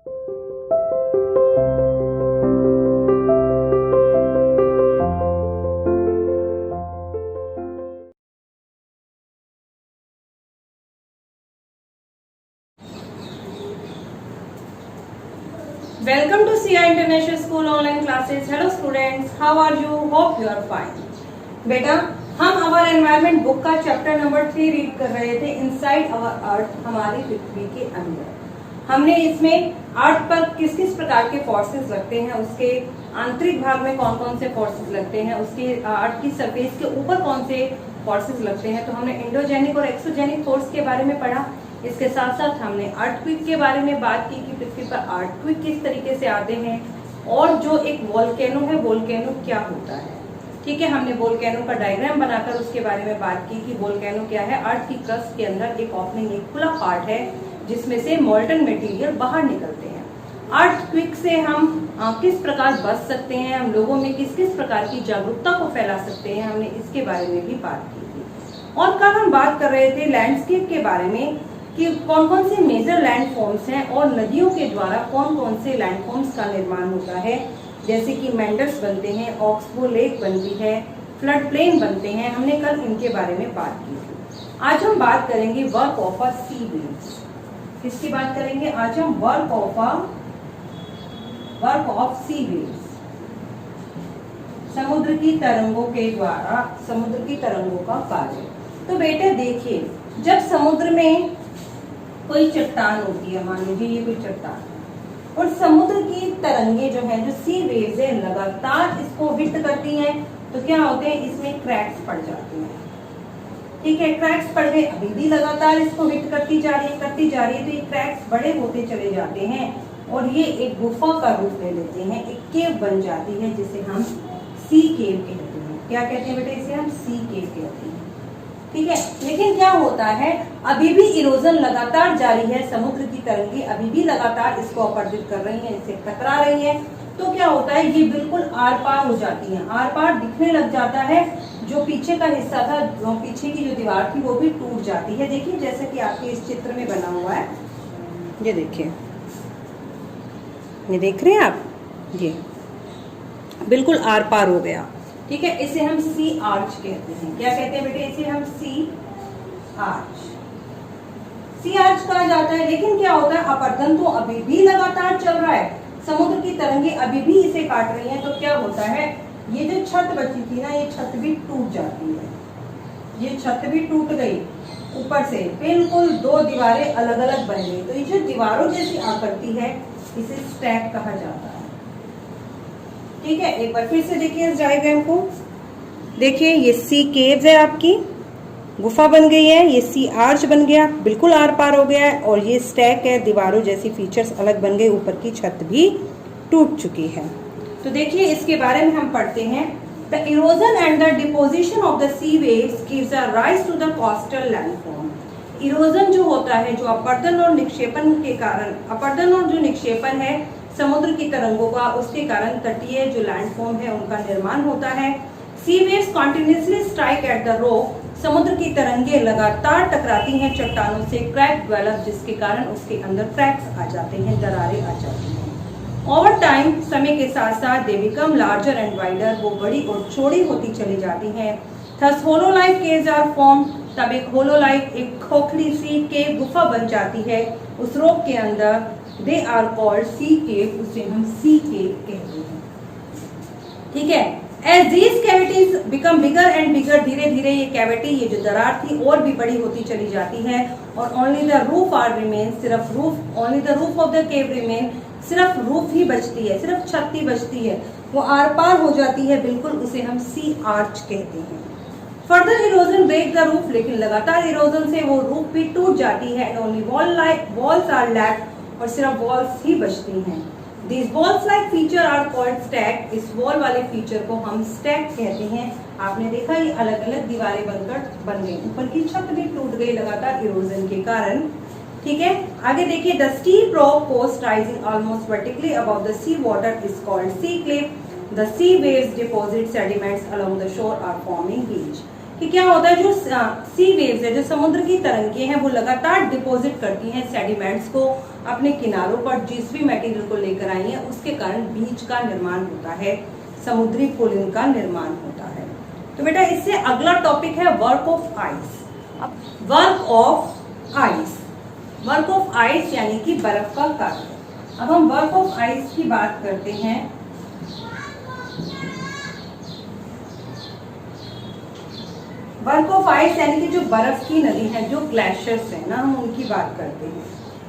Welcome to CI International School online classes. Hello students, how are you? Hope you are fine. बेटा हम अवर environment book का chapter number 3 read कर रहे थे, inside our अर्थ, हमारी पृथ्वी के अंदर। हमने इसमें अर्थ पर किस किस प्रकार के फोर्सेस लगते हैं, उसके आंतरिक भाग में कौन कौन से फोर्सेस लगते हैं, उसके अर्थ की सरफेस के ऊपर कौन से फोर्सेस लगते हैं। तो हमने इंडोजेनिक और एक्सोजेनिक फोर्स के बारे में पढ़ा। इसके साथ साथ हमने अर्थक्वेक के बारे में बात की कि पृथ्वी पर अर्थक्वेक किस तरीके से आते हैं, और जो एक वोल्केनो है, वोल्केनो क्या होता है। ठीक है, हमने वोल्केनो का डायग्राम बनाकर उसके बारे में बात की कि वोल्केनो क्या है। अर्थ की क्रस्ट के अंदर एक ओपनिंग, एक खुला पार्ट है जिसमें से मोल्टन मटेरियल बाहर निकलते हैं। अर्थक्वेक से हम किस प्रकार बच सकते हैं, हम लोगों में किस किस प्रकार की जागरूकता को फैला सकते हैं, हमने इसके बारे में भी बात की थी। और कल हम बात कर रहे थे लैंडस्केप के बारे में कि कौन कौन से मेजर लैंडफॉर्म्स हैं और नदियों के द्वारा कौन कौन से लैंडफॉर्म्स का निर्माण होता है, जैसे कि मेंडस बनते हैं, ऑक्सबो लेक बनती है, फ्लड प्लेन बनते हैं। हमने कल इनके बारे में बात की थी। आज हम बात करेंगे work of a sea waves. किसकी बात करेंगे आज हम? वर्क ऑफ सी वेव्स, समुद्र की तरंगों के द्वारा, समुद्र की तरंगों का कार्य। तो बेटे देखिए, जब समुद्र में कोई चट्टान होती है, मान लीजिए ये कोई चट्टान है, और समुद्र की तरंगे जो हैं, जो सी वेव्स है, लगातार इसको हिट करती हैं, तो क्या होते हैं, इसमें क्रैक्स पड़ जाते हैं। ठीक है, क्रैक्स पड़ गए, अभी भी लगातार इसको हिट करती जा रही है, तो ये क्रैक्स बड़े होते चले जाते हैं और ये एक गुफा का रूप ले लेते हैं, एक केव बन जाती है जिसे हम सी केव कहते हैं। क्या कहते हैं बेटे? इसे हम सी केव कहते हैं। ठीक है, लेकिन क्या होता है, अभी भी इरोजन लगातार जारी है, समुद्र की तरंगे अभी भी लगातार इसको अपराजित कर रही हैं, इससे टकरा रही हैं। तो क्या होता है, ये बिल्कुल आर पार हो जाती हैं, आर पार दिखने लग जाता है। जो पीछे का हिस्सा था, जो पीछे की जो दीवार थी, वो भी टूट जाती है। देखिए, जैसे कि आपके इस चित्र में बना हुआ है, ये देखिए, ये देख रहे हैं आप, ये बिल्कुल आर पार हो गया। ठीक है, इसे हम सी आर्च कहते हैं। क्या कहते हैं बेटे? इसे हम सी आर्च कहा जाता है। लेकिन क्या होता है, अपरदन तो अभी भी लगातार चल रहा है, समुद्र की तरंगे अभी भी इसे काट रही हैं। तो क्या होता है, ये जो छत बची थी ना, ये छत भी टूट जाती है, ये छत भी टूट गई, ऊपर से बिल्कुल दो दीवारें अलग अलग बन गई। तो ये जो दीवारों जैसी आकृति है, इसे स्टैक कहा जाता है। ठीक है, एक बार फिर से देखिए इस डायग्राम को। देखिए, ये सी केव्स है, आपकी गुफा बन गई है, ये सी आर्च बन गया, बिल्कुल आर पार हो गया है, और ये स्टैक है, दीवारों जैसी फीचर्स अलग बन गए, ऊपर की छत भी टूट चुकी है। तो देखिए, इसके बारे में हम पढ़ते हैं। The erosion and the deposition of the sea waves gives a rise to the coastal landform. Erosion जो होता है, जो अपरदन और निक्षेपन के कारण, अपरदन और जो निक्षेपन है समुद्र की तरंगों का, उसके कारण तटीय जो लैंडफॉर्म है उनका निर्माण होता है। Sea waves continuously strike at the rock, समुद्र की तरंगे लगातार टकराती हैं चट्टानों से, क्रैक डेवलप, जिसके कारण उसके अंदर क्रैक्स आ जाते हैं, दरारें आ जाती हैं। ओवर टाइम, समय के साथ साथ they become larger and wider, वो बड़ी और चौड़ी होती चली जाती हैं। Thus hollow like caves are form, तब एक होलो लाइक, एक खोखली सी केव, गुफा बन जाती है उस रॉक के अंदर। दे आर कॉल्ड सी केव, उसे हम सी केव कहते हैं। ठीक है, as these cavities become bigger and bigger, धीरे धीरे ये कैविटी, ये जो दरार थी, और भी बड़ी होती चली जाती है। और only the roof are remain, सिर्फ roof, only the roof of the cave remain, सिर्फ रूफ ही बचती है, सिर्फ छत ही बचती है, वो आर पार हो जाती है बिल्कुल, उसे हम सी आर्च कहते हैं। Further erosion break the roof, लेकिन लगातार इरोजन से वो रूफ भी टूट जाती है। And only walls are left, और सिर्फ वॉल्स ही बचती हैं। These walls like feature are called stack, इस वॉल वाले फीचर को हम स्टैक कहते हैं। आपने देखा, ये अलग अलग दीवारें बनकर बन गई, ऊपर की छत भी टूट गई लगातार इरोजन के कारण। ठीक है, आगे देखिए, the steep rock coast rising almost vertically above the sea water is called sea cliff. The sea waves deposit sediments along the shore are forming beach. कि क्या होता है, जो सी वेव्स है, जो समुद्र की तरंगें हैं, वो लगातार डिपॉजिट करती हैं सेडिमेंट्स को अपने किनारों पर, जिस भी मटेरियल को लेकर आई है उसके कारण बीज का निर्माण होता है, समुद्री पुलिन का निर्माण होता है। तो बेटा इससे अगला टॉपिक है work of ice. Work of ice, work of ice यानी कि बर्फ का कार्य। अब हम वर्क ऑफ आइस की बात करते हैं। वर्क ऑफ आइस यानी कि जो बर्फ की नदी है, जो ग्लेशियर्स है ना, हम उनकी बात करते हैं।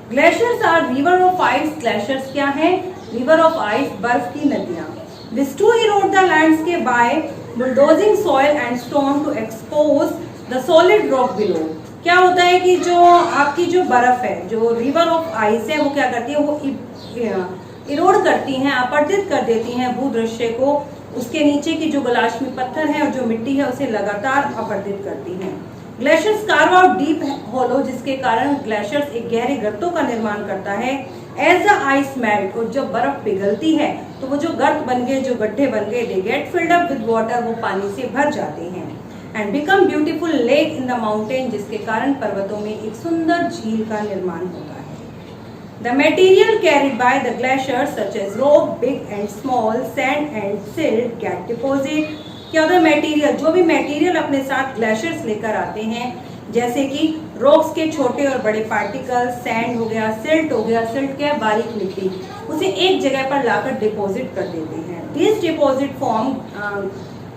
Glaciers are river of ice. Glaciers क्या है? रिवर ऑफ आइस, बर्फ की नदियां। This to erode the landscape by bulldozing soil and stone to expose the solid rock below. क्या होता है कि जो आपकी जो बर्फ है, जो रिवर ऑफ आइस है, वो क्या करती है, वो इरोड करती हैं, अपरदित कर देती हैं भूदृश्य को। उसके नीचे की जो गलाश्मी पत्थर है और जो मिट्टी है उसे लगातार अपरदित करती हैं। ग्लेशियर्स कार्व आउट डीप होलो, जिसके कारण ग्लेशियर्स एक गहरे गर्तों का निर्माण करता है। एज द आइस मेल्ट, और जब बर्फ पिघलती है तो वो जो गर्त बन गए, जो गड्ढे बन गए, they get filled up with water, वो पानी से भर जाते हैं। And become beautiful lake in the mountain, जिसके कारण पर्वतों में एक सुंदर झील का निर्माण होता है। The material carried by the glaciers such as rock, big and small, sand and silt get deposit। क्या होता है मटेरियल, जो भी मटेरियल अपने साथ ग्लेशियर्स लेकर आते हैं, जैसे कि रॉक्स के छोटे और बड़े पार्टिकल, सैंड हो गया, सिल्ट हो गया, सिल्ट क्या है, बारीक मिट्टी, उसे एक जगह पर लाकर डिपॉजिट कर देते हैं। This deposit form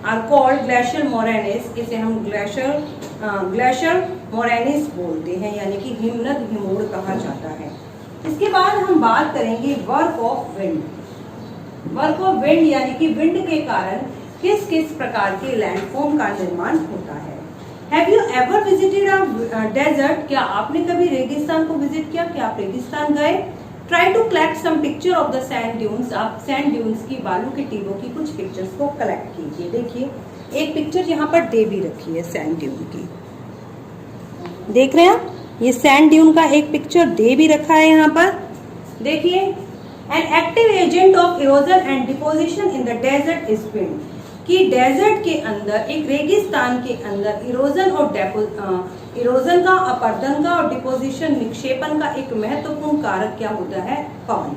are called glacier moraines. इसे हम ग्लेशियर मोरेनिस बोलते हैं, यानी कि हिमनद, हिमोड़ कहा जाता है। इसके बाद हम बात करेंगे work of wind. Work of wind यानी कि विंड के कारण किस किस प्रकार के लैंडफॉर्म का निर्माण होता है। Have you ever visited a desert? क्या आपने कभी रेगिस्तान को विजिट किया? क्या आप रेगिस्तान गए? Try to collect some picture of the sand dunes. आप सैंड ड्यून्स की, बालू के टीलों की कुछ पिक्चर्स को कलेक्ट कीजिए। देखिए एक पिक्चर यहाँ पर दे भी रखी है सैंड ड्यून की, देख रहे हैं आप, ये सैंड ड्यून का एक पिक्चर दे भी रखा है यहाँ पर। देखिए, an active agent of erosion and deposition in the desert is wind. कि डेजर्ट के अंदर, एक रेगिस्तान के अंदर इरोजन और इरोजन का, अपरदन का और डिपोजिशन, निक्षेपण का एक महत्वपूर्ण कारक क्या होता है? पवन।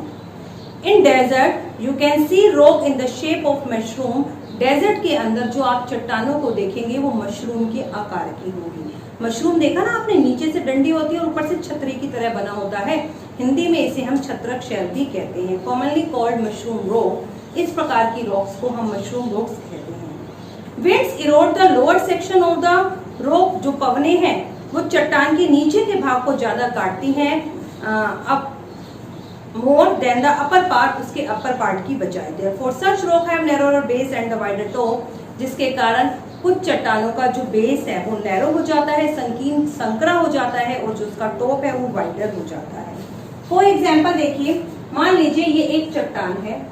In desert you can see rock in the shape of mushroom. Desert के अंदर जो आप चट्टानों को देखेंगे वो मशरूम के आकार की होगी। मशरूम देखा ना आपने, नीचे से डंडी होती है और ऊपर से छतरी की तरह बना होता है। हिंदी में इसे हम छत्रक शैल भी कहते हैं, कॉमनली कॉल्ड मशरूम रॉक। इस प्रकार की रॉक्स को हम मशरूम रॉक्स कहते हैं। Winds Erode the lower section of the rock. जो पवने हैं वो चट्टान के नीचे के भाग को ज्यादा काटती हैं, अब more than the upper part, उसके अपर पार्ट की बजाय। Therefore such rock have narrower base and the wider top, जिसके कारण कुछ चट्टानों का जो बेस है वो नैरो हो जाता है, संकीर्ण, संकरा हो जाता है, और जो उसका टॉप है वो वाइडर हो जाता है। फॉर एग्जाम्पल देखिए, मान लीजिए ये एक चट्टान है,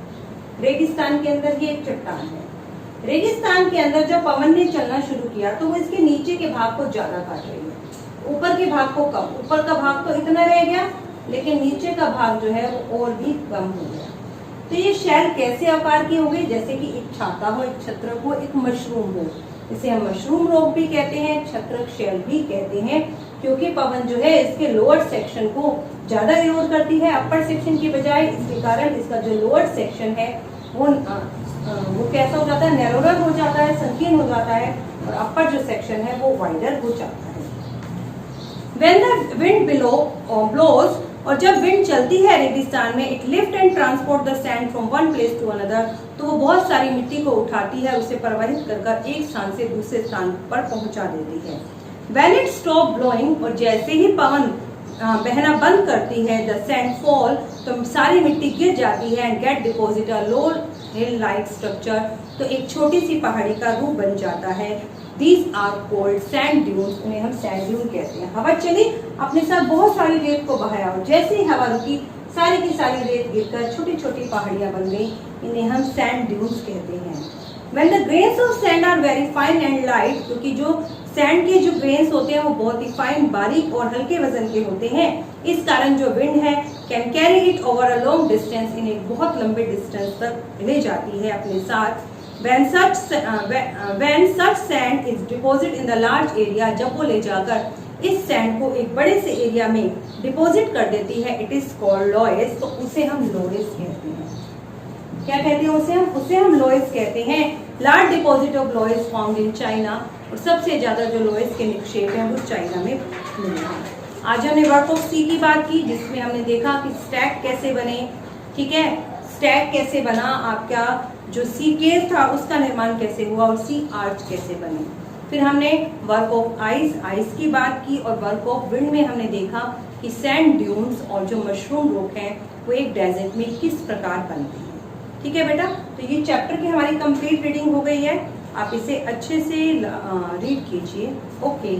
रेगिस्तान के अंदर ये एक चट्टान है। रेगिस्तान के अंदर जब पवन ने चलना शुरू किया तो वो इसके नीचे के भाग को ज्यादा काट रही है, ऊपर के भाग को कम। ऊपर का भाग तो इतना रह गया, लेकिन नीचे का भाग जो है वो और भी कम हो गया। तो ये शैल कैसे आकार की हो गई? जैसे कि एक छाता हो, एक छत्रक हो, एक मशरूम हो। इसे हम मशरूम रॉक भी कहते हैं, छत्रक शैल भी कहते हैं, क्योंकि पवन जो है इसके लोअर सेक्शन को ज्यादा इरोड करती है अपर सेक्शन की बजाय। इसके कारण इसका जो लोअर सेक्शन है वो कैसा हो जाता है? नैरोरर हो जाता है, संकीर्ण हो जाता है, और अपर जो सेक्शन है वो वाइडर हो जाता है। When the wind blows, और जब विंड चलती है रेगिस्तान में, it lift and transport the sand from one place to another, तो वो बहुत सारी मिट्टी को उठाती है, उसे प्रवाहित कर एक स्थान से दूसरे स्थान पर पहुंचा देती है। When it stop blowing, और जैसे ही पवन बहना बंद करती है, द सैंड फॉल, तो सारी मिट्टी गिर जाती है, and get deposit a low hill like structure, तो एक छोटी सी पहाड़ी का रूप बन जाता है। These are called sand dunes, उन्हें हम सैंड ड्यून कहते हैं। हवा चली, अपने साथ बहुत सारी रेत को बहाया, और जैसे ही हवा रुकी सारी की सारी रेत गिरकर छोटी छोटी पहाड़ियां बन गई, इन्हें हम सैंड ड्यून्स कहते हैं। When the grains of sand are very fine and light, क्योंकि जो सैंड के जो ग्रेन्स होते हैं वो बहुत ही फाइन, बारीक और हल्के वजन के होते हैं, इस कारण जो विंड है can carry it over a long distance, इन्हें बहुत लंबे डिस्टेंस तक ले जाती है अपने साथ। when such sand is deposited in the large area, जब वो ले जाकर इस सैंड को एक बड़े से एरिया में डिपॉजिट कर देती है, इट इज कॉल्ड लॉयस, तो उसे हम लोयस कहते हैं। क्या कहते हैं उसे हम लोयस कहते हैं। Large deposit of loess found in China, और सबसे ज्यादा जो लोयस के निक्षेप हैं वो चाइना में मिले हैं। आज हमने वर्क ऑफ सी की बात की, जिसमें हमने देखा कि स्टैक कैसे बने, ठीक है, स्टैक कैसे बना, आपका जो सी केस था उसका निर्माण कैसे हुआ, और सी आर्च कैसे बने। फिर हमने वर्क ऑफ आइस की बात की, और वर्क ऑफ विंड में हमने देखा कि सैंड ड्यून्स और जो मशरूम रॉक हैं वो एक डेजर्ट में किस प्रकार बनते हैं। ठीक है बेटा, तो ये चैप्टर की हमारी कंप्लीट रीडिंग हो गई है, आप इसे अच्छे से रीड कीजिए। ओके।